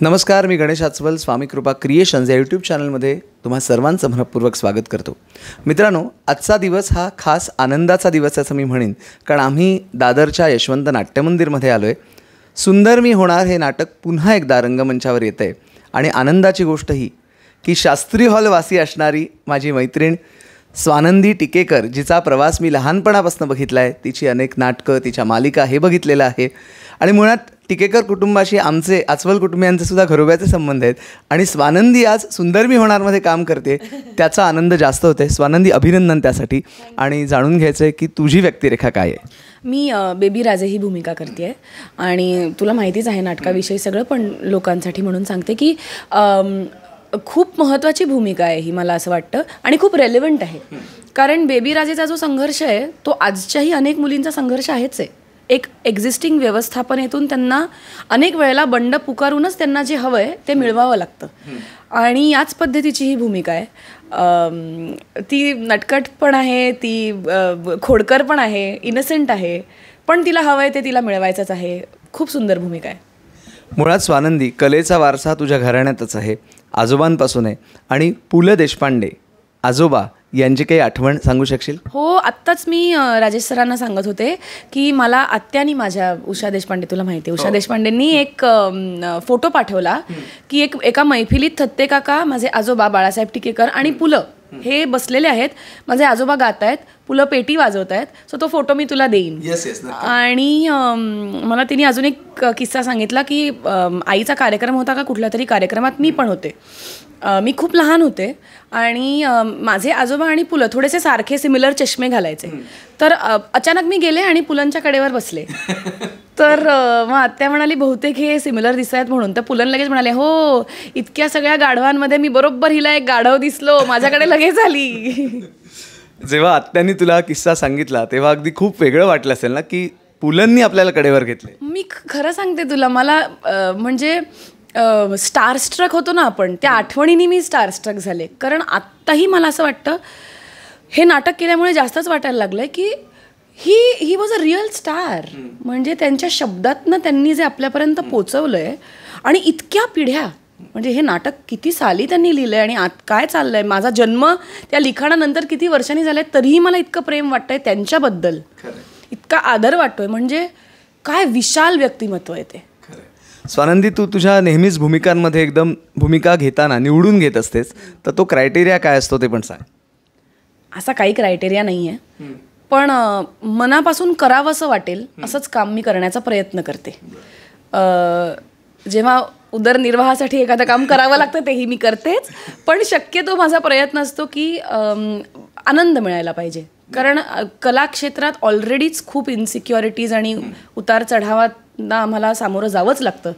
नमस्कार, मी गणेश आचवल स्वामी कृपा क्रिएशन्स या यूट्यूब चॅनलमध्ये तुम्हा सर्वांचं मनपूर्वक स्वागत करतो. मित्रांनो, आजचा दिवस हा खास आनंदाचा दिवस असं मी म्हणेन, कारण आम्ही दादरच्या यशवंत नाट्यमंदिरमध्ये आलो आहे. सुंदर मी होणार हे नाटक पुन्हा एकदा रंगमंचावर येतं आहे आणि आनंदाची गोष्ट ही की शास्त्री हॉलवासी असणारी माझी मैत्रीण स्वानंदी टिकेकर, जिचा प्रवास मी लहानपणापासून बघितला आहे, तिची अनेक नाटकं, तिच्या मालिका हे बघितलेलं आहे आणि मुळात टिकेकर कुटुंबाशी आमचे आचवल कुटुंबियांचे सुद्धा घरोब्याचे संबंध आहेत आणि स्वानंदी आज सुंदर मी होणारमध्ये काम करते, त्याचा आनंद जास्त होते. स्वानंदी, अभिनंदन त्यासाठी. आणि जाणून घ्यायचं आहे की तुझी व्यक्तिरेखा काय आहे. मी बेबी राजे ही भूमिका करते आहे आणि तुला माहितीच आहे नाटकाविषयी सगळं, पण लोकांसाठी म्हणून सांगते की खूप महत्त्वाची भूमिका आहे ही, मला असं वाटतं, आणि खूप रेलेव्हंट आहे. कारण बेबी राजेचा जो संघर्ष आहे तो आजच्याही अनेक मुलींचा संघर्ष आहेच आहे. एक एक्झिस्टिंग व्यवस्थापनेतून त्यांना अनेक वेळेला बंड पुकारूनच त्यांना जे हवं आहे ते मिळवावं लागतं आणि याच पद्धतीची ही भूमिका आहे. ती नटखट पण आहे, ती खोडकर पण आहे, इनसेंट आहे, पण तिला हवं आहे ते तिला मिळवायचंच आहे. खूप सुंदर भूमिका आहे. मुळात स्वानंदी, कलेचा वारसा तुझ्या घराण्यातच आहे, आजोबांपासून आहे. आणि पु ल देशपांडे आजोबा यांची काही आठवण सांगू शकशील? हो, आत्ताच मी राजेश सरांना सांगत होते की मला आत्यानी, माझ्या उषा देशपांडे, तुला माहिती आहे, उषा देशपांडेंनी एक फोटो पाठवला की एका मैफिलीत थत्ते काका, माझे आजोबा बाळासाहेब टिकेकर आणि पुलं हे बसलेले आहेत. माझे आजोबा गात आहेत, पुलं पेटी वाजवत आहेत. सो तो फोटो मी तुला देईन. आणि मला तिने अजून एक किस्सा सांगितला की आईचा कार्यक्रम होता का कुठल्या तरी कार्यक्रमात मी पण होते. मी खूप लहान होते आणि माझे आजोबा आणि पुलं थोडेसे सारखे सिमिलर चष्मे घालायचे. तर अचानक मी गेले आणि पुलंच्या कडेवर बसले. तर मग आत्या म्हणाली बहुतेक हे सिमिलर दिसत आहेत म्हणून. तर पुलन लगेच म्हणाले, हो, इतक्या सगळ्या गाढवांमध्ये मी बरोबर हिला एक गाढव दिसलो, माझ्याकडे लगेच आली. जेव्हा आत्यांनी तुला किस्सा सांगितला तेव्हा अगदी खूप वेगळं वाटलं असेल ना की पुलंनी आपल्याला कडेवर घेतले. मी खरं सांगते तुला, मला म्हणजे स्टारस्ट्रक होतो ना आपण, त्या आठवणीने मी स्टारस्ट्रक झाले. कारण आत्ताही मला असं वाटतं, हे नाटक केल्यामुळे जास्तच वाटायला लागलं की he was a real star. म्हणजे त्यांच्या शब्दातनं त्यांनी जे आपल्यापर्यंत पोचवलं आहे आणि इतक्या पिढ्या, म्हणजे हे नाटक किती साली त्यांनी लिहिलं आहे आणि आत काय चाललं आहे. माझा जन्म त्या लिखाणानंतर किती वर्षांनी झालं आहे, तरीही मला इतकं प्रेम वाटतं आहे त्यांच्याबद्दल, इतका आदर वाटतो आहे. म्हणजे काय विशाल व्यक्तिमत्व आहे ते. स्वानंदी, तू तुझ्या नेहमीच भूमिकांमध्ये एकदम भूमिका घेताना निवडून घेत असतेस, तर तो क्रायटेरिया काय असतो ते पण सांग. असा काही क्रायटेरिया नाही आहे, पण मनापासून करावंसं वाटेल असंच काम मी करण्याचा प्रयत्न करते. जेव्हा उदरनिर्वाहासाठी एखादं काम करावं लागतं तेही मी करतेच, पण शक्यतो माझा प्रयत्न असतो की आनंद मिळायला पाहिजे. कारण कलाक्षेत्रात ऑलरेडीच खूप इन्सिक्युरिटीज आणि उतार चढावांना आम्हाला सामोरं जावंच लागतं.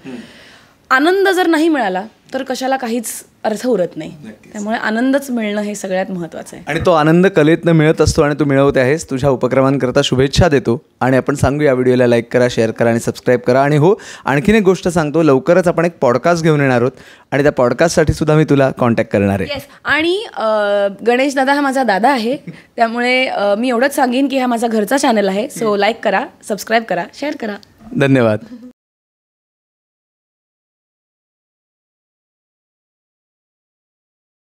आनंद जर नाही मिळाला तर कशाला काहीच अर्थ उरत नाही. त्यामुळे आनंदच मिळणं हे सगळ्यात महत्त्वाचं आहे. आणि तो आनंद कलेतनं मिळत असतो आणि तू मिळवते आहेस. तुझ्या उपक्रमांकरता शुभेच्छा देतो. आणि आपण सांगू, या व्हिडिओला लाईक करा, शेअर करा आणि सबस्क्राईब करा. आणि हो, आणखीन एक गोष्ट सांगतो, लवकरच आपण एक पॉडकास्ट घेऊन येणार आहोत आणि त्या पॉडकास्टसाठी सुद्धा मी तुला कॉन्टॅक्ट करणार आहे. आणि गणेश दादा हा माझा दादा आहे, त्यामुळे मी एवढंच सांगेन की हा माझा घरचा चॅनल आहे. सो लाईक करा, सबस्क्राईब करा, शेअर करा. धन्यवाद.